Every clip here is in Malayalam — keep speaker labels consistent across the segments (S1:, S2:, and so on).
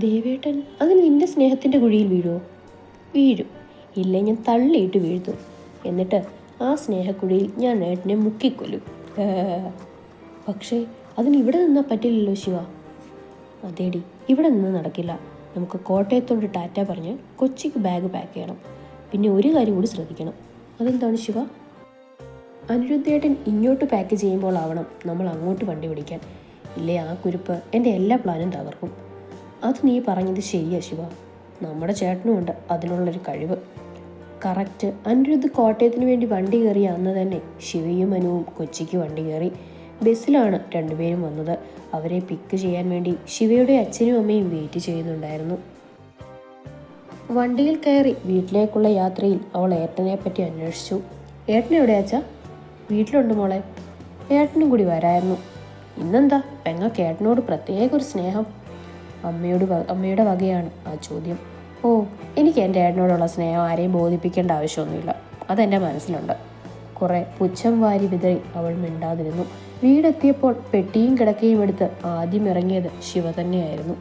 S1: ദേവേട്ടൻ അതിന് നിന്റെ സ്നേഹത്തിൻ്റെ കുഴിയിൽ വീഴുമോ? വീഴും. ഇല്ലേ ഞാൻ തള്ളിയിട്ട് വീഴ്ത്തും. എന്നിട്ട് ആ സ്നേഹക്കുഴിയിൽ ഞാൻ ഏട്ടനെ മുക്കിക്കൊല്ലും. പക്ഷേ അതിന് ഇവിടെ നിന്നാൽ പറ്റില്ലല്ലോ ശിവ. അതേടി, ഇവിടെ നിന്ന് നടക്കില്ല. നമുക്ക് കോട്ടയത്തോട് ടാറ്റ പറഞ്ഞ് കൊച്ചിക്ക് ബാഗ് പാക്ക് ചെയ്യണം. പിന്നെ ഒരു കാര്യം കൂടി ശ്രദ്ധിക്കണം. അതെന്താണ് ശിവ? അനിരുദ്ധേട്ടൻ ഇങ്ങോട്ട് പാക്ക് ചെയ്യുമ്പോൾ ആവണം നമ്മൾ അങ്ങോട്ട് വണ്ടി പിടിക്കാൻ. ഇല്ലേ ആ കുരുപ്പ് എൻ്റെ എല്ലാ പ്ലാനും തകർക്കും. അത് നീ പറഞ്ഞത് ശരിയാ ശിവ. നമ്മുടെ ചേട്ടനുമുണ്ട് അതിനുള്ളൊരു കഴിവ്. കറക്റ്റ്. അനിരുദ്ധ് കോട്ടയത്തിന് വേണ്ടി വണ്ടി കയറിയ അന്ന് തന്നെ ശിവയും അനുവും കൊച്ചിക്ക് വണ്ടി കയറി. ബസ്സിലാണ് രണ്ടുപേരും വന്നത്. അവരെ പിക്ക് ചെയ്യാൻ വേണ്ടി ശിവയുടെ അച്ഛനും അമ്മയും വെയിറ്റ് ചെയ്യുന്നുണ്ടായിരുന്നു. വണ്ടിയിൽ കയറി വീട്ടിലേക്കുള്ള യാത്രയിൽ അവൾ ഏട്ടനെ പറ്റി അന്വേഷിച്ചു. ഏട്ടനെവിടെ അച്ഛാ? വീട്ടിലുണ്ട് മോളെ. ഏട്ടനും കൂടി വരായിരുന്നു. ഇന്നെന്താ പെങ്ങൾക്ക് ഏട്ടനോട് പ്രത്യേക ഒരു സ്നേഹം? അമ്മയുടെ വകയാണ് ആ ചോദ്യം. ഓ, എനിക്ക് എൻ്റെ ഏട്ടനോടുള്ള സ്നേഹം ആരെയും ബോധിപ്പിക്കേണ്ട ആവശ്യമൊന്നുമില്ല. അതെൻ്റെ മനസ്സിലുണ്ട്. കുറെ പുച്ഛം വാരി വിതറി അവൾ മിണ്ടാതിരുന്നു. വീടെത്തിയപ്പോൾ പെട്ടിയും കിടക്കയും എടുത്ത് ആദ്യം ഇറങ്ങിയത് ശിവ തന്നെയായിരുന്നു.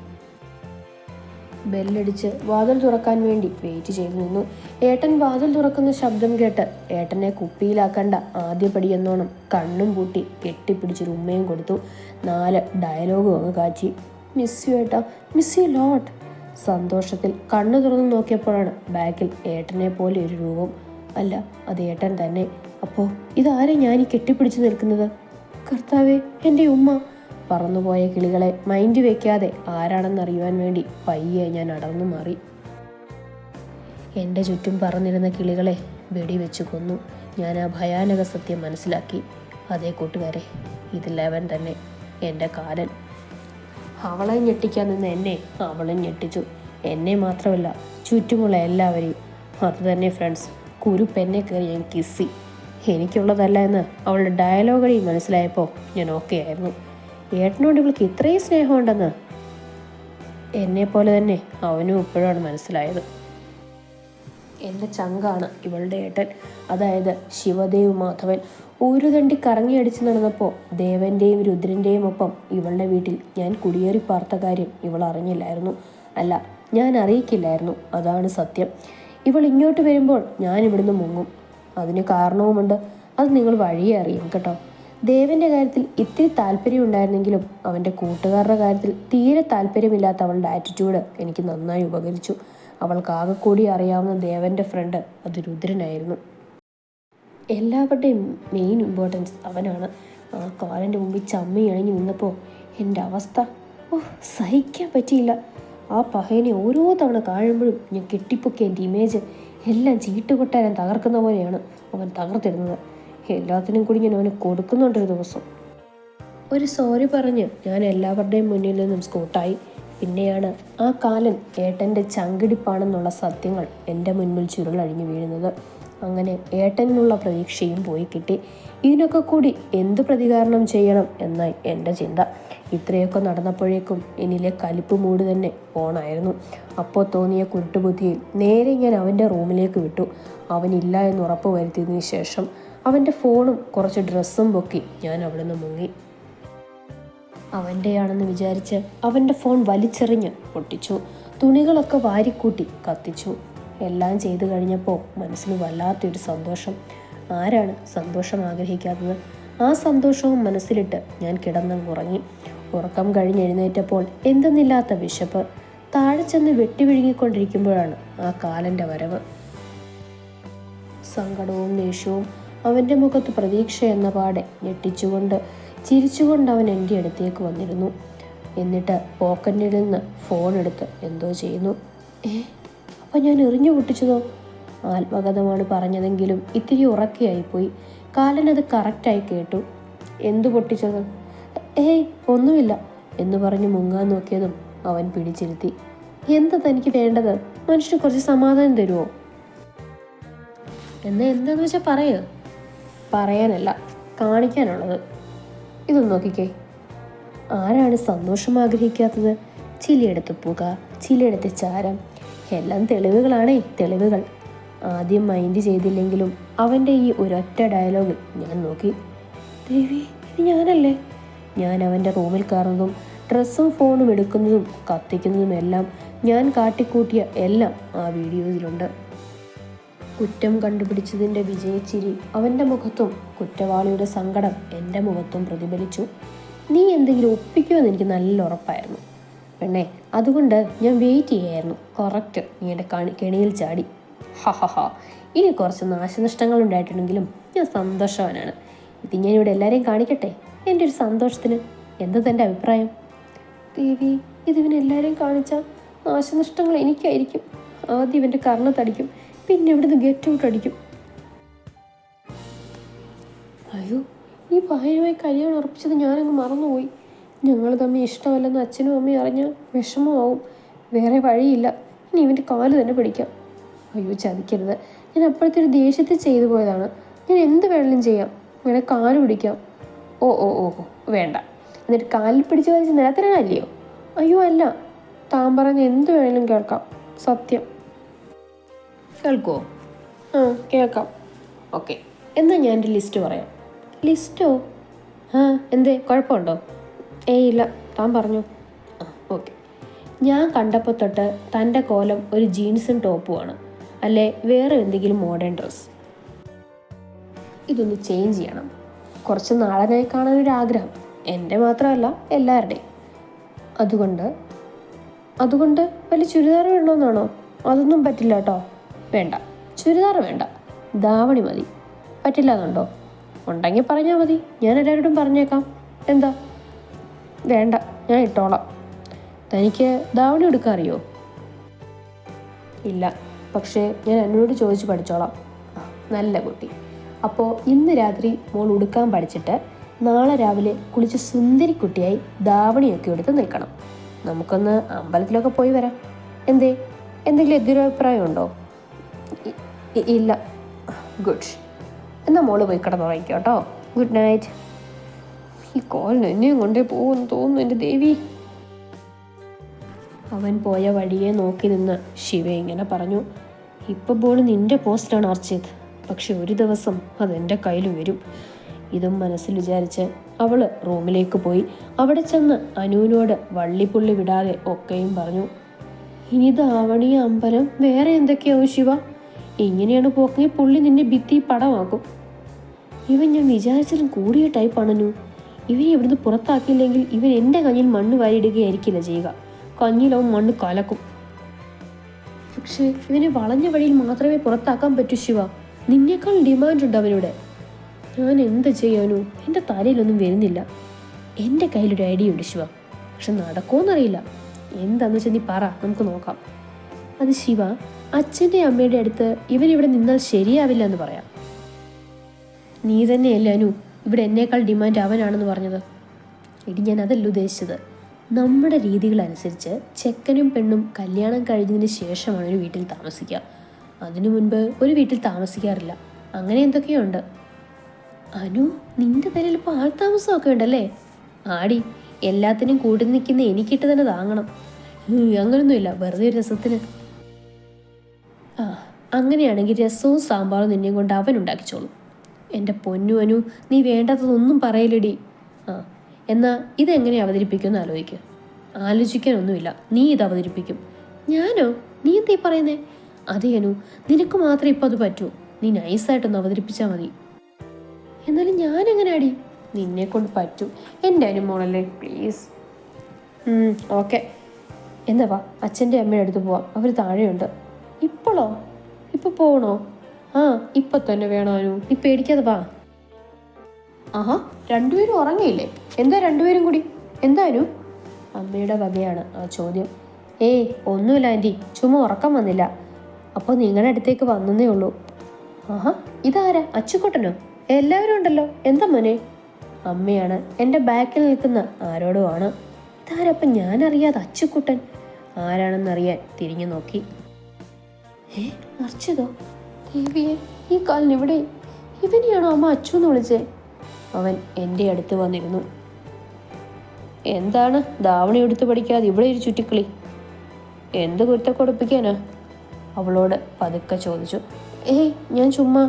S1: ബെല്ലടിച്ച് വാതിൽ തുറക്കാൻ വേണ്ടി വെയിറ്റ് ചെയ്തു നിന്നു. ഏട്ടൻ വാതിൽ തുറക്കുന്ന ശബ്ദം കേട്ട് ഏട്ടനെ കുപ്പിയിലാക്കണ്ട ആദ്യപടി എന്നോണം കണ്ണും പൂട്ടി കെട്ടിപ്പിടിച്ചൊരു ഉമ്മയും കൊടുത്തു. 4 ഡയലോഗും അങ്ങ് കാച്ചി. മിസ് യു ഏട്ടാ, മിസ് യു ലോട്ട്. സന്തോഷത്തിൽ കണ്ണു തുറന്നു നോക്കിയപ്പോഴാണ് ബാക്കിൽ ഏട്ടനെ പോലെ ഒരു രൂപം. അല്ല, അത് ഏട്ടൻ തന്നെ. അപ്പോൾ ഇതാരെ ഞാനീ കെട്ടിപ്പിടിച്ച് നിൽക്കുന്നത്? കർത്താവേ, എൻ്റെ ഉമ്മ. പറന്നുപോയ കിളികളെ മൈൻഡ് വയ്ക്കാതെ ആരാണെന്നറിയുവാൻ വേണ്ടി പയ്യെ ഞാൻ അടർന്നു മാറി. എൻ്റെ ചുറ്റും പറന്നിരുന്ന കിളികളെ വെടിവെച്ച് കൊന്നു. ഞാൻ ആ ഭയാനക സത്യം മനസ്സിലാക്കി. അതേ കൂട്ടുകാരെ, ഇതിലവൻ തന്നെ, എൻ്റെ കാലൻ. അവളെ ഞെട്ടിക്കാൻ നിന്ന് എന്നെ അവളും ഞെട്ടിച്ചു. എന്നെ മാത്രമല്ല, ചുറ്റുമുള്ള എല്ലാവരെയും. അത് തന്നെ ഫ്രണ്ട്സ്, കുരുപ്പെന്നെ കയറി ഞാൻ കിസ്സി. എനിക്കുള്ളതല്ല എന്ന് അവളുടെ ഡയലോഗടി മനസ്സിലായപ്പോൾ ഞാൻ ഓക്കെ ആയിരുന്നു. ഏട്ടനോട് ഇവൾക്ക് ഇത്രയും സ്നേഹമുണ്ടെന്ന് എന്നെപ്പോലെ തന്നെ അവനും ഇപ്പോഴാണ് മനസ്സിലായത്. എൻ്റെ ചങ്കാണ് ഇവളുടെ ഏട്ടൻ, അതായത് ശിവദേവ് മാധവൻ. ഒരു തണ്ടി കറങ്ങിയടിച്ച് നടന്നപ്പോൾ ദേവൻ്റെയും രുദ്രൻ്റെയും ഒപ്പം ഇവളുടെ വീട്ടിൽ ഞാൻ കുടിയേറി പാർത്ത കാര്യം ഇവൾ അറിഞ്ഞില്ലായിരുന്നു. അല്ല, ഞാൻ അറിയിക്കില്ലായിരുന്നു. അതാണ് സത്യം. ഇവൾ ഇങ്ങോട്ട് വരുമ്പോൾ ഞാൻ ഇവിടുന്ന് മുങ്ങും. അതിന് കാരണവുമുണ്ട്. അത് നിങ്ങൾ വഴിയെ അറിയും കേട്ടോ. ദേവൻ്റെ കാര്യത്തിൽ ഇത്തിരി താല്പര്യം ഉണ്ടായിരുന്നെങ്കിലും അവൻ്റെ കൂട്ടുകാരുടെ കാര്യത്തിൽ തീരെ താല്പര്യമില്ലാത്ത അവളുടെ ആറ്റിറ്റ്യൂഡ് എനിക്ക് നന്നായി ഉപകരിച്ചു. അവൾക്ക് ആകെക്കൂടി അറിയാവുന്ന ദേവൻ്റെ ഫ്രണ്ട് അത് രുദ്രനായിരുന്നു. എല്ലാവരുടെയും മെയിൻ ഇമ്പോർട്ടൻസ് അവനാണ്. ആ കാലൻ്റെ മുമ്പിൽ ചമ്മി ഇണങ്ങി നിന്നപ്പോൾ എൻ്റെ അവസ്ഥ സഹിക്കാൻ പറ്റിയില്ല. ആ പഹയനെ ഓരോ തവണ കാണുമ്പോഴും ഞാൻ കെട്ടിപ്പൊക്കിയ എൻ്റെ ഇമേജ് എല്ലാം ചീട്ടുകൊട്ടാരം തകർക്കുന്ന പോലെയാണ് അവൻ തകർത്തിടുന്നത്. എല്ലാത്തിനും കൂടി ഞാൻ അവന് കൊടുക്കുന്നുണ്ടൊരു ദിവസം. ഒരു സോറി പറഞ്ഞ് ഞാൻ എല്ലാവരുടെയും മുന്നിൽ നിന്നും സ്കൂട്ടായി. പിന്നെയാണ് ആ കാലൻ ഏട്ടൻ്റെ ചങ്കിടിപ്പാണെന്നുള്ള സത്യങ്ങൾ എൻ്റെ മുൻപിൽ ചുരുളഴിഞ്ഞു വീഴുന്നത്. അങ്ങനെ ഏട്ടനുള്ള പ്രതീക്ഷയും പോയി കിട്ടി. ഇതിനൊക്കെ കൂടി എന്ത് പ്രതികാരണം ചെയ്യണം എന്നായി എൻ്റെ ചിന്ത. ഇത്രയൊക്കെ നടന്നപ്പോഴേക്കും എന്നിലെ കലിപ്പ് മൂട് തന്നെ ഓണായിരുന്നു. അപ്പോൾ തോന്നിയ കുരുട്ടുബുദ്ധിയിൽ നേരെ ഞാൻ അവൻ്റെ റൂമിലേക്ക് വിട്ടു. അവനില്ല എന്ന് ഉറപ്പ് വരുത്തിയതിന് ശേഷം അവൻ്റെ ഫോണും കുറച്ച് ഡ്രസ്സും പൊക്കി ഞാൻ അവിടുന്ന് മുങ്ങി. അവൻ്റെയാണെന്ന് വിചാരിച്ച് അവൻ്റെ ഫോൺ വലിച്ചെറിഞ്ഞ് പൊട്ടിച്ചു. തുണികളൊക്കെ വാരിക്കൂട്ടി കത്തിച്ചു. എല്ലാം ചെയ്തു കഴിഞ്ഞപ്പോൾ മനസ്സിന് വല്ലാത്തൊരു സന്തോഷം. ആരാണ് സന്തോഷം ആഗ്രഹിക്കാത്തത്? ആ സന്തോഷവും മനസ്സിലിട്ട് ഞാൻ കിടന്നങ്ങുറങ്ങി. ഉറക്കം കഴിഞ്ഞെഴുന്നേറ്റപ്പോൾ എന്തെന്നില്ലാത്ത വിശപ്പ്. താഴെ ചെന്ന് വെട്ടിവിഴുങ്ങിക്കൊണ്ടിരിക്കുമ്പോഴാണ് ആ കാലൻ്റെ വരവ്. സങ്കടവും ദേഷ്യവും അവൻ്റെ മുഖത്ത് പ്രതീക്ഷ എന്ന പാടെ ഞെട്ടിച്ചുകൊണ്ട് ചിരിച്ചുകൊണ്ട് അവൻ എൻ്റെ അടുത്തേക്ക് വന്നിരുന്നു. എന്നിട്ട് പോക്കറ്റിൽ നിന്ന് ഫോൺ എടുത്ത് എന്തോ ചെയ്യുന്നു. അപ്പം ഞാൻ എറിഞ്ഞു പൊട്ടിച്ചതോ? ആത്മകഥമാണ് പറഞ്ഞതെങ്കിലും ഇത്തിരി ഉറക്കെയായിപ്പോയി. കാലനത് കറക്റ്റായി കേട്ടു. എന്തു പൊട്ടിച്ചത്? ഒന്നുമില്ല എന്ന് പറഞ്ഞ് മുങ്ങാൻ നോക്കിയതും അവൻ പിടിച്ചിരുത്തി. എന്താ തനിക്ക് വേണ്ടത്? മനുഷ്യന് കുറച്ച് സമാധാനം തരുമോ? എന്താന്ന് വെച്ചാൽ പറയുക. പറയാനല്ല, കാണിക്കാനുള്ളത്. ഇതൊന്ന് നോക്കിക്കേ. ആരാണ് സന്തോഷം ആഗ്രഹിക്കാത്തത്? ചിലയിടത്ത് പുക, ചിലയിടത്ത് ചാരം, എല്ലാം തെളിവുകളാണേ, തെളിവുകൾ. ആദ്യം മൈൻഡ് ചെയ്തില്ലെങ്കിലും അവൻ്റെ ഈ ഒരൊറ്റ ഡയലോഗിൽ ഞാൻ നോക്കി. ദേവി, ഇത് ഞാനല്ലേ? ഞാൻ അവൻ്റെ റൂമിൽ കയറുന്നതും ഡ്രസ്സും ഫോണും എടുക്കുന്നതും കത്തിക്കുന്നതുമെല്ലാം ഞാൻ കാട്ടിക്കൂട്ടിയ എല്ലാം ആ വീഡിയോയിലുണ്ട്. കുറ്റം കണ്ടുപിടിച്ചതിൻ്റെ വിജയച്ചിരി അവൻ്റെ മുഖത്തും കുറ്റവാളിയുടെ സങ്കടം എൻ്റെ മുഖത്തും പ്രതിഫലിച്ചു. നീ എന്തെങ്കിലും ഒപ്പിക്കുമെന്ന് എനിക്ക് നല്ല ഉറപ്പായിരുന്നു പെണ്ണെ, അതുകൊണ്ട് ഞാൻ വെയിറ്റ് ചെയ്യായിരുന്നു. കറക്റ്റ് നീ എൻ്റെ കെണിയിൽ ചാടി. ഹഹഹ, ഇനി കുറച്ച് നാശനഷ്ടങ്ങൾ ഉണ്ടായിട്ടുണ്ടെങ്കിലും ഞാൻ സന്തോഷവാനാണ്. ഇത് ഞാനിവിടെ എല്ലാവരെയും കാണിക്കട്ടെ എൻ്റെ ഒരു സന്തോഷത്തിന്. എന്താ തൻ്റെ അഭിപ്രായം? ദേവി, ഇതിവനെല്ലാവരെയും കാണിച്ചാൽ നാശനഷ്ടങ്ങൾ എനിക്കായിരിക്കും. ആദ്യം ഇവൻ്റെ കർണ തടിക്കും, പിന്നെ ഇവിടുന്ന് ഗെറ്റ് ഔട്ട് അടിക്കും. അയ്യോ, ഈ പയ്യനുമായി കല്യാണം ഉറപ്പിച്ചത് ഞാനങ്ങ് മറന്നുപോയി. ഞങ്ങൾ തമ്മിൽ ഇഷ്ടമല്ലെന്ന് അച്ഛനും അമ്മയും അറിഞ്ഞാൽ വിഷമമാവും. വേറെ വഴിയില്ല, ഇനി ഇവൻ്റെ കാല് തന്നെ പിടിക്കാം. അയ്യോ ചതിക്കരുത്, ഞാൻ അപ്പോഴത്തെ ഒരു ദേഷ്യത്തിൽ ചെയ്തു പോയതാണ്. ഞാൻ എന്ത് വേണമെങ്കിലും ചെയ്യാം, ഇവനെ കാല് പിടിക്കാം. ഓ ഓ ഓ വേണ്ട, എന്നിട്ട് കാലിൽ പിടിച്ച് വലിച്ച് നിലത്തിനാണല്ലയോ? അയ്യോ അല്ല, താൻ പറഞ്ഞ് എന്ത് വേണമെങ്കിലും കേൾക്കാം. സത്യം കേൾക്കുമോ? ആ കേൾക്കാം. ഓക്കെ, എന്നാൽ ഞാൻ എൻ്റെ ലിസ്റ്റ് പറയാം. ലിസ്റ്റോ? ആ എന്തേ, കുഴപ്പമുണ്ടോ? ഏയ് ഇല്ല, താൻ പറഞ്ഞു. ആ ഓക്കെ. ഞാൻ കണ്ടപ്പോൾ തൊട്ട് തൻ്റെ കോലം ഒരു ജീൻസും ടോപ്പുമാണ്, അല്ലേ വേറെ എന്തെങ്കിലും മോഡേൺ ഡ്രസ്സ്? ഇതൊന്ന് ചേഞ്ച് ചെയ്യണം. കുറച്ച് നാടനായി കാണാനൊരാഗ്രഹം, എൻ്റെ മാത്രമല്ല എല്ലാവരുടെയും. അതുകൊണ്ട് വലിയ ചുരിദാർ വേണമെന്നാണോ? അതൊന്നും പറ്റില്ല കേട്ടോ. വേണ്ട, ചുരിദാർ വേണ്ട, ധാവണി മതി. പറ്റില്ല എന്നുണ്ടോ? ഉണ്ടെങ്കിൽ പറഞ്ഞാൽ മതി, ഞാൻ എല്ലാവരോടും പറഞ്ഞേക്കാം. എന്താ? വേണ്ട, ഞാൻ ഇട്ടോളാം. തനിക്ക് ധാവണി എടുക്കാൻ അറിയോ? ഇല്ല, പക്ഷേ ഞാൻ എന്നോട് ചോദിച്ച് പഠിച്ചോളാം. നല്ല കുട്ടി. അപ്പോൾ ഇന്ന് രാത്രി മോൾ ഉടുക്കാൻ പഠിച്ചിട്ട് നാളെ രാവിലെ കുളിച്ച് സുന്ദരിക്കുട്ടിയായി ധാവണിയൊക്കെ എടുത്ത് നിൽക്കണം. നമുക്കൊന്ന് അമ്പലത്തിലൊക്കെ പോയി വരാം. എന്തെങ്കിലും എതിരഭിപ്രായം ഉണ്ടോ? ഇല്ല. ഗുഡ്. എന്നാൽ മോള് പോയി കിടന്നുറങ്ങിക്കോ കേട്ടോ. Good night. ഈ കോലിന് എന്നെയും കൊണ്ടേ പോകുമെന്ന് തോന്നുന്നു എൻ്റെ ദേവി. അവൻ പോയ വഴിയെ നോക്കി നിന്ന് ശിവ ഇങ്ങനെ പറഞ്ഞു. ഇപ്പോൾ നിൻ്റെ പോസ്റ്റാണ് അർച്ചിത്, പക്ഷെ ഒരു ദിവസം അതെൻ്റെ കയ്യിൽ വരും. ഇതും മനസ്സിൽ വിചാരിച്ച് അവൾ റൂമിലേക്ക് പോയി. അവിടെ ചെന്ന് അനുവിനോട് വള്ളിപ്പുള്ളി വിടാതെ ഒക്കെയും പറഞ്ഞു. ഇനി ധാവണി, അമ്പലം, വേറെ എന്തൊക്കെയാവും ശിവ? ഇങ്ങനെയാണ് പോക്കെങ്കിൽ പുള്ളി നിന്നെ ഭിത്തി പടമാക്കും. ഇവൻ ഞാൻ വിചാരിച്ചാലും കൂടിയ ടൈപ്പാണു. ഇവനെ ഇവിടുന്ന് പുറത്താക്കിയില്ലെങ്കിൽ ഇവൻ എൻ്റെ കഞ്ഞിൽ മണ്ണ് വാരിയിടുകയായിരിക്കില്ല ചെയ്യുക. കഞ്ഞിലവൻ മണ്ണ് കലക്കും. പക്ഷേ ഇവനെ വളഞ്ഞ വഴിയിൽ മാത്രമേ പുറത്താക്കാൻ പറ്റൂ ശിവ. നിന്നേക്കാൾ ഡിമാൻഡ് ഉണ്ട് അവനോട്. ഞാൻ എന്ത് ചെയ്യാനോ? എൻ്റെ തലയിലൊന്നും വരുന്നില്ല. എൻ്റെ കയ്യിലൊരു ഐഡിയ ഉണ്ട് ശിവ, പക്ഷെ നടക്കുമോയെന്നറിയില്ല. എന്താണെന്ന് വെച്ചാൽ നീ പറ, നമുക്ക് നോക്കാം. അത് ശിവ, അച്ഛൻ്റെ അമ്മയുടെ അടുത്ത് ഇവനിവിടെ നിന്നാൽ ശരിയാവില്ല എന്ന് പറയാം. നീ തന്നെയല്ലേ അനു ഇവിടെ എന്നേക്കാൾ ഡിമാൻഡ് അവനാണെന്ന് പറഞ്ഞത്? ഇനി ഞാൻ അതല്ല ഉദ്ദേശിച്ചത്. നമ്മുടെ രീതികളനുസരിച്ച് ചെക്കനും പെണ്ണും കല്യാണം കഴിഞ്ഞതിന് ശേഷമാണ് ഒരു വീട്ടിൽ താമസിക്കുക. അതിനു മുൻപ് ഒരു വീട്ടിൽ താമസിക്കാറില്ല. അങ്ങനെ എന്തൊക്കെയുണ്ട്. അനു, നിന്റെ തലയിൽ ഇപ്പോൾ ആൾ താമസമൊക്കെ ഉണ്ടല്ലേ? ആടി, എല്ലാത്തിനും കൂട്ടി നിൽക്കുന്ന എനിക്കിട്ട് തന്നെ താങ്ങണം. അങ്ങനൊന്നുമില്ല, വെറുതെ ഒരു രസത്തിന്. അങ്ങനെയാണെങ്കിൽ രസവും സാമ്പാറും നിന്നെയും കൊണ്ട് അവൻ ഉണ്ടാക്കിച്ചോളും. എൻ്റെ പൊന്നു അനു, നീ വേണ്ടാത്തതൊന്നും പറയില്ലടി. എന്നാൽ ഇതെങ്ങനെ അവതരിപ്പിക്കുമെന്ന് ആലോചിക്കാനൊന്നുമില്ല. നീ ഇത് അവതരിപ്പിക്കും. ഞാനോ? നീ എന്തീ പറയുന്നേ? അതേ അനു, നിനക്ക് മാത്രമേ ഇപ്പം അത് പറ്റൂ. നീ നൈസായിട്ടൊന്ന് അവതരിപ്പിച്ചാൽ മതി. എന്നാലും ഞാനെങ്ങനെ അടി? നിന്നെ കൊണ്ട് പറ്റും എൻ്റെ അനുമോളല്ലേ, പ്ലീസ്. ഓക്കെ, എന്നാ വാ, അച്ഛൻ്റെ അമ്മയുടെ അടുത്ത് പോവാം. അവർ താഴെയുണ്ട്. ഇപ്പോഴോ? ഇപ്പോൾ പോകണോ? ഇപ്പം തന്നെ വേണോ അനു? നീ പേടിക്കാതെ വാ. രണ്ടുപേരും ഉറങ്ങിയില്ലേ? എന്താ രണ്ടുപേരും കൂടി? എന്തായാലും അമ്മയുടെ വകയാണ് ആ ചോദ്യം. ഒന്നുമില്ല ആൻറ്റി, ചുമ്മാ ഉറക്കം വന്നില്ല. അപ്പോൾ നിങ്ങളുടെ അടുത്തേക്ക് വന്നേ ഉള്ളൂ. ഇതാരാ? അച്ചുക്കുട്ടനോ? എല്ലാവരും ഉണ്ടല്ലോ. എന്താ മോനെ? അമ്മയാണ്. എൻ്റെ ബാക്കിൽ നിൽക്കുന്ന ആരോടോ ആണ്. ഇതാരപ്പം ഞാനറിയാതെ അച്ചുക്കുട്ടൻ ആരാണെന്നറിയാൻ തിരിഞ്ഞു നോക്കി. അർച്ചിതോ? ദേവിയെ, ഈ കാലിനെവിടെ? ഇവനെയാണോ അമ്മ അച്ചു എന്ന് വിളിച്ചേ? അവൻ എൻ്റെ അടുത്ത് വന്നിരുന്നു. എന്താണ് ധാവണി എടുത്ത് പഠിക്കാതെ ഇവിടെ ഒരു ചുറ്റിക്കളി? എന്ത് കുരുത്തക്കൊടുപ്പിക്കാനാ? അവളോട് പതുക്കെ ചോദിച്ചു. ഞാൻ ചുമ്മാ.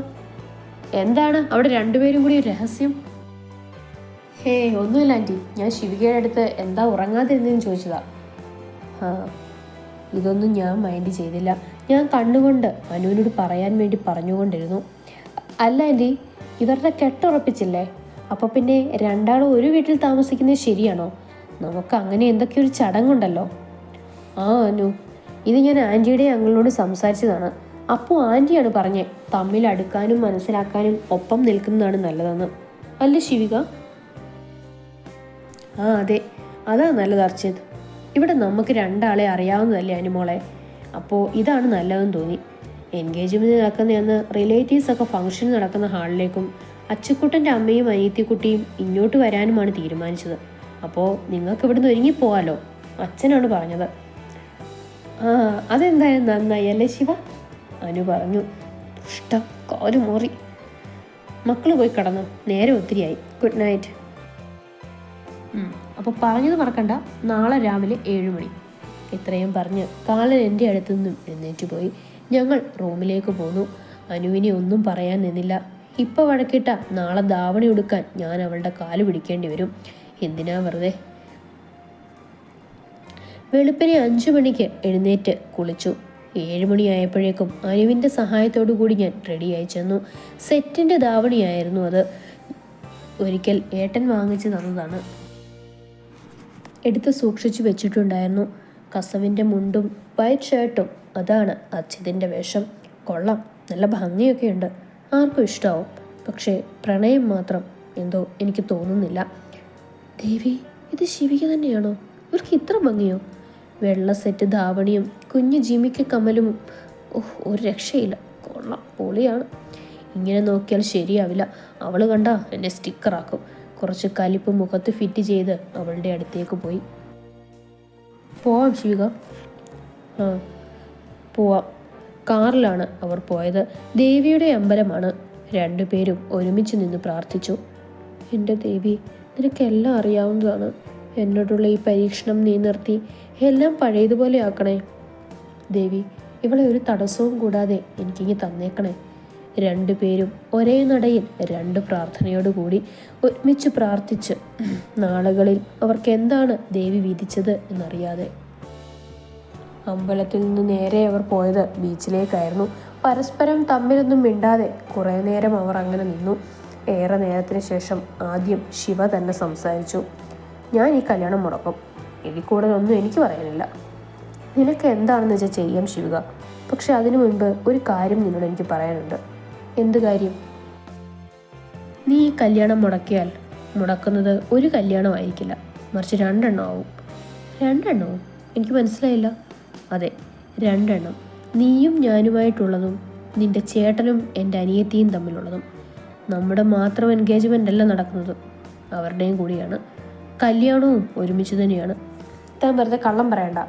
S1: എന്താണ് അവിടെ രണ്ടുപേരും കൂടി ഒരു രഹസ്യം? ഒന്നുമില്ല ആൻറ്റി, ഞാൻ ശിവികയുടെ അടുത്ത് എന്താ ഉറങ്ങാതിരുന്നതെന്ന് ചോദിച്ചതാ. ആ, ഇതൊന്നും ഞാൻ മൈൻഡ് ചെയ്തില്ല. ഞാൻ കണ്ണുകൊണ്ട് അനുവിനോട് പറയാൻ വേണ്ടി പറഞ്ഞുകൊണ്ടിരുന്നു. അല്ല ആൻറ്റി, ഇവരുടെ കെട്ടുറപ്പിച്ചില്ലേ? അപ്പോൾ പിന്നെ രണ്ടാളും ഒരു വീട്ടിൽ താമസിക്കുന്നത് ശരിയാണോ? നമുക്ക് അങ്ങനെ എന്തൊക്കെ ഒരു ചടങ്ങുണ്ടല്ലോ. ആ അനു, ഇത് ഞാൻ ആൻറ്റിയുടെ അങ്ങളോട് സംസാരിച്ചതാണ്. അപ്പോൾ ആൻറ്റിയാണ് പറഞ്ഞേ തമ്മിൽ അടുക്കാനും മനസ്സിലാക്കാനും ഒപ്പം നിൽക്കുന്നതാണ് നല്ലതെന്ന്. അല്ലേ ശിവിക? ആ അതെ, അതാ നല്ലത് അർച്ചിത്. ഇവിടെ നമുക്ക് രണ്ടാളെ അറിയാവുന്നതല്ലേ അനുമോളെ. അപ്പോൾ ഇതാണ് നല്ലതെന്ന് തോന്നി. എൻഗേജ്മെൻറ്റ് നടക്കുന്നതെന്ന് റിലേറ്റീവ്സൊക്കെ ഫംഗ്ഷൻ നടക്കുന്ന ഹാളിലേക്കും അച്ചുക്കുട്ടൻ്റെ അമ്മയും അനിയത്തിക്കുട്ടിയും ഇങ്ങോട്ട് വരാനുമാണ് തീരുമാനിച്ചത്. അപ്പോൾ നിങ്ങൾക്ക് ഇവിടുന്ന് ഒരുങ്ങിപ്പോവാലോ, അച്ഛനാണ് പറഞ്ഞത്. ആ, അതെന്തായാലും നന്നായി അല്ലേ ശിവ? അനു പറഞ്ഞു. ഇഷ്ടം കാല് മോറി. മക്കൾ പോയി കിടന്നു, നേരെ ഒത്തിരിയായി. Good night. അപ്പോൾ പറഞ്ഞത് മറക്കണ്ട, നാളെ രാവിലെ 7 മണി. ഇത്രയും പറഞ്ഞ് കാലൻ എൻ്റെ അടുത്തു നിന്നും എഴുന്നേറ്റ് പോയി. ഞങ്ങൾ റൂമിലേക്ക് പോന്നു. അനുവിനെ ഒന്നും പറയാൻ നിന്നില്ല. ഇപ്പോൾ വഴക്കിട്ട നാളെ ധാവണി ഉടുക്കാൻ ഞാൻ അവളുടെ കാല് പിടിക്കേണ്ടി വരും. എന്തിനാ വെറുതെ. വെളുപ്പിനെ 5 മണിക്ക് എഴുന്നേറ്റ് കുളിച്ചു. 7 മണിയായപ്പോഴേക്കും അനുവിൻ്റെ സഹായത്തോടു കൂടി ഞാൻ റെഡിയായി ചെന്നു. സെറ്റിൻ്റെ ധാവണിയായിരുന്നു അത്. ഒരിക്കൽ ഏട്ടൻ വാങ്ങിച്ചു തന്നതാണ്. എടുത്ത് സൂക്ഷിച്ചു വെച്ചിട്ടുണ്ടായിരുന്നു. കസവിൻ്റെ മുണ്ടും വൈറ്റ് ഷർട്ടും. അതാണ് അച്ഛതിൻ്റെ വേഷം. കൊള്ളാം, നല്ല ഭംഗിയൊക്കെയുണ്ട്. ആർക്കും ഇഷ്ടമാവും. പക്ഷേ പ്രണയം മാത്രം എന്തോ എനിക്ക് തോന്നുന്നില്ല. ദേവി, ഇത് ശിവിക തന്നെയാണോ? ഇവർക്ക് ഇത്ര ഭംഗിയോ? വെള്ള സെറ്റ് ധാവണിയും കുഞ്ഞു ജിമിക്ക് കമ്മലും. ഒരു രക്ഷയില്ല. കൊള്ളാം, പൊളിയാണ്. ഇങ്ങനെ നോക്കിയാൽ ശരിയാവില്ല. അവൾ കണ്ടാ എന്നെ സ്റ്റിക്കറാക്കും. കുറച്ച് കലിപ്പ് മുഖത്ത് ഫിറ്റ് ചെയ്ത് അവളുടെ അടുത്തേക്ക് പോയി. പോവാം ശിവിക? ആ പോവാം. കാറിലാണ് അവർ പോയത്. ദേവിയുടെ അമ്പലമാണ്. 2 പേരും ഒരുമിച്ച് നിന്ന് പ്രാർത്ഥിച്ചു. എൻ്റെ ദേവി, നിനക്കെല്ലാം അറിയാവുന്നതാണ്. എന്നോടുള്ള ഈ പരീക്ഷണം നീ നിർത്തി എല്ലാം പഴയതുപോലെ ആക്കണേ. ദേവി, ഇവളെ ഒരു തടസ്സവും കൂടാതെ എനിക്കിങ്ങ് തന്നേക്കണേ. 2 പേരും ഒരേ നടയിൽ 2 പ്രാർത്ഥനയോടുകൂടി ഒരുമിച്ച് പ്രാർത്ഥിച്ച് നാളുകളിൽ അവർക്ക് എന്താണ് ദേവി വിധിച്ചത് എന്നറിയാതെ. അമ്പലത്തിൽ നിന്ന് നേരെ അവർ പോയത് ബീച്ചിലേക്കായിരുന്നു. പരസ്പരം തമ്മിലൊന്നും മിണ്ടാതെ കുറേ നേരം അവർ അങ്ങനെ നിന്നു. ഏറെ നേരത്തിന് ശേഷം ആദ്യം ശിവ തന്നെ സംസാരിച്ചു. ഞാൻ ഈ കല്യാണം മുടക്കും. ഇതിൽ കൂടുതലൊന്നും എനിക്ക് പറയാനില്ല. നിനക്ക് എന്താണെന്ന് വെച്ചാൽ ചെയ്യാം ശിവിക. പക്ഷെ അതിനു മുൻപ് ഒരു കാര്യം നിന്നോട് എനിക്ക് പറയാനുണ്ട്. എന്ത് കാര്യം? നീ ഈ കല്യാണം മുടക്കിയാൽ മുടക്കുന്നത് ഒരു കല്യാണമായിരിക്കില്ല, മറിച്ച് 2 എണ്ണം ആവും. 2 എണ്ണവും? എനിക്ക് മനസ്സിലായില്ല. അതെ, 2 എണ്ണം. നീയും ഞാനുമായിട്ടുള്ളതും നിന്റെ ചേട്ടനും എൻ്റെ അനിയത്തിയും തമ്മിലുള്ളതും. നമ്മുടെ മാത്രം എൻഗേജ്മെൻ്റ് അല്ല നടക്കുന്നത്, അവരുടെയും കൂടിയാണ്. കല്യാണവും ഒരുമിച്ച് തന്നെയാണ്. താൻ വെറുതെ കള്ളം പറയണ്ട.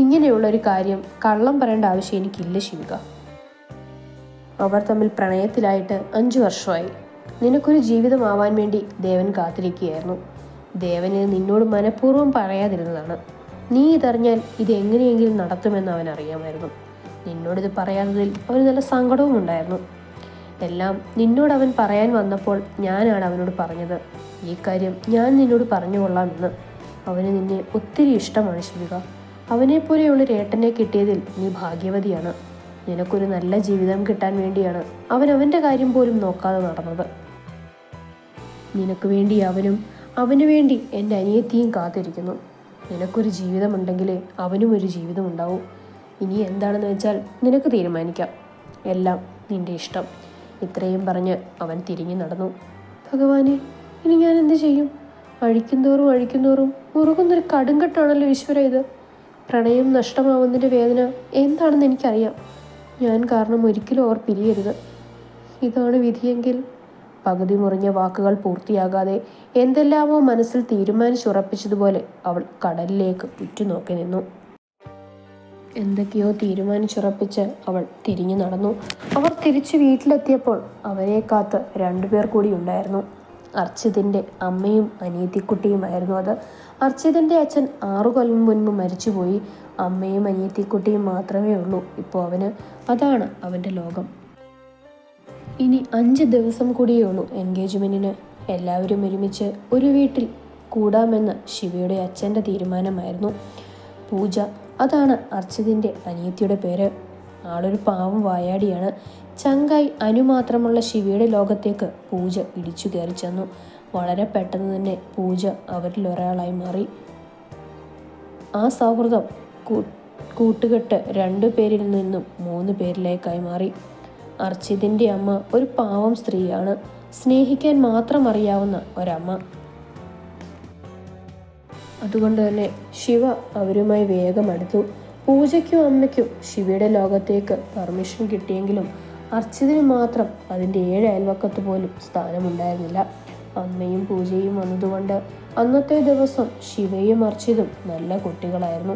S1: ഇങ്ങനെയുള്ളൊരു കാര്യം കള്ളം പറയേണ്ട ആവശ്യം എനിക്കില്ല ശിവിക. അവർ തമ്മിൽ പ്രണയത്തിലായിട്ട് 5 വർഷമായി. നിനക്കൊരു ജീവിതമാവാൻ വേണ്ടി ദേവൻ കാത്തിരിക്കുകയായിരുന്നു. ദേവന് നിന്നോട് മനഃപൂർവ്വം പറയാതിരുന്നതാണ്. നീ ഇതറിഞ്ഞാൽ ഇത് എങ്ങനെയെങ്കിലും നടത്തുമെന്ന് അവൻ അറിയാമായിരുന്നു. നിന്നോടിത് പറയാത്തതിൽ അവന് നല്ല സങ്കടവും ഉണ്ടായിരുന്നു. എല്ലാം നിന്നോട് അവൻ പറയാൻ വന്നപ്പോൾ ഞാനാണ് അവനോട് പറഞ്ഞത്, ഈ കാര്യം ഞാൻ നിന്നോട് പറഞ്ഞു കൊള്ളാമെന്ന്. അവന് നിന്നെ ഒത്തിരി ഇഷ്ടമാണ് ശിവിക. അവനെപ്പോലെയുള്ളൊരു ഏട്ടനെ കിട്ടിയതിൽ നീ ഭാഗ്യവതിയാണ്. നിനക്കൊരു നല്ല ജീവിതം കിട്ടാൻ വേണ്ടിയാണ് അവൻ അവൻ്റെ കാര്യം പോലും നോക്കാതെ നടന്നത്. നിനക്ക് വേണ്ടി അവനും അവന് വേണ്ടി എൻ്റെ അനിയത്തിയും കാത്തിരിക്കുന്നു. നിനക്കൊരു ജീവിതമുണ്ടെങ്കിലേ അവനും ഒരു ജീവിതം ഉണ്ടാവും. ഇനി എന്താണെന്ന് വെച്ചാൽ നിനക്ക് തീരുമാനിക്കാം. എല്ലാം നിൻ്റെ ഇഷ്ടം. ഇത്രയും പറഞ്ഞ് അവൻ തിരിഞ്ഞു നടന്നു. ഭഗവാനെ, ഇനി ഞാൻ എന്ത് ചെയ്യും? അഴിക്കുന്തോറും മുറുകുന്നൊരു കടുങ്കട്ടാണല്ലോ ഈശ്വര ഇത്. പ്രണയം നഷ്ടമാവുന്നതിൻ്റെ വേദന എന്താണെന്ന് എനിക്കറിയാം. ഞാൻ കാരണം ഒരിക്കലും അവർ പിരിയരുത്. ഇതാണ് വിധിയെങ്കിൽ. പകുതി മുറിഞ്ഞ വാക്കുകൾ പൂർത്തിയാകാതെ എന്തെല്ലാമോ മനസ്സിൽ തീരുമാനിച്ചുറപ്പിച്ചതുപോലെ അവൾ കടലിലേക്ക് ഉറ്റുനോക്കി നിന്നു. എന്തൊക്കെയോ തീരുമാനിച്ചുറപ്പിച്ച് അവൾ തിരിഞ്ഞു നടന്നു. അവർ തിരിച്ച് വീട്ടിലെത്തിയപ്പോൾ അവരെ കാത്ത് 2 പേർ കൂടി ഉണ്ടായിരുന്നു. അർച്ചിതിൻ്റെ അമ്മയും അനിയത്തിക്കുട്ടിയുമായിരുന്നു അത്. അർച്ചിതിൻ്റെ അച്ഛൻ 6 കൊല്ലം മുൻപ് മരിച്ചുപോയി. അമ്മയും അനിയത്തിക്കുട്ടിയും മാത്രമേ ഉള്ളൂ ഇപ്പോൾ അവന്. അതാണ് അവൻ്റെ ലോകം. ഇനി 5 ദിവസം കൂടിയേ ഉള്ളൂ എൻഗേജ്മെൻറ്റിന്. എല്ലാവരും ഒരുമിച്ച് ഒരു വീട്ടിൽ കൂടാമെന്ന് ശിവയുടെ അച്ഛൻ്റെ തീരുമാനമായിരുന്നു. പൂജ, അതാണ് അർച്ചിതിൻ്റെ അനിയത്തിയുടെ പേര്. ആളൊരു പാവം വായാടിയാണ്. ചങ്കായി അനു മാത്രമുള്ള ശിവയുടെ ലോകത്തേക്ക് പൂജ ഇടിച്ചു കയറി ചെന്നു. വളരെ പെട്ടെന്ന് തന്നെ പൂജ അവരിൽ ഒരാളായി മാറി. ആ സൗഹൃദം കൂട്ടുകെട്ട് 2 പേരിൽ നിന്നും 3 പേരിലേക്കായി മാറി. അർച്ചിതിൻ്റെ അമ്മ ഒരു പാവം സ്ത്രീയാണ്. സ്നേഹിക്കാൻ മാത്രം അറിയാവുന്ന ഒരമ്മ. അതുകൊണ്ട് തന്നെ ശിവ അവരുമായി വേഗം അടുത്തു. പൂജയ്ക്കും അമ്മയ്ക്കും ശിവയുടെ ലോകത്തേക്ക് പെർമിഷൻ കിട്ടിയെങ്കിലും അർച്ചിതിന് മാത്രം അതിൻ്റെ 7 അയൽവക്കത്ത് പോലും സ്ഥാനമുണ്ടായിരുന്നില്ല. അമ്മയും പൂജയും വന്നതുകൊണ്ട് അന്നത്തെ ദിവസം ശിവയും അർച്ചിതും നല്ല കുട്ടികളായിരുന്നു.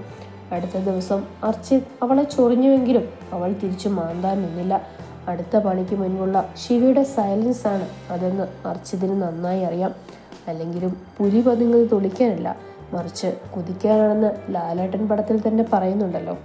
S1: അടുത്ത ദിവസം അർച്ചിത് അവളെ ചൊറിഞ്ഞുവെങ്കിലും അവൾ തിരിച്ചു മാന്താൻ നിന്നില്ല. അടുത്ത പണിക്ക് മുൻപുള്ള ശിവയുടെ സൈലൻസ് ആണ് അതെന്ന് അർച്ചിതിന് നന്നായി അറിയാം. അല്ലെങ്കിലും പുലി പതുങ്ങത് തുളിക്കാനല്ല, മറിച്ച് കുതിക്കാനാണെന്ന് ലാലേട്ടൻ പടത്തിൽ തന്നെ പറയുന്നുണ്ടല്ലോ.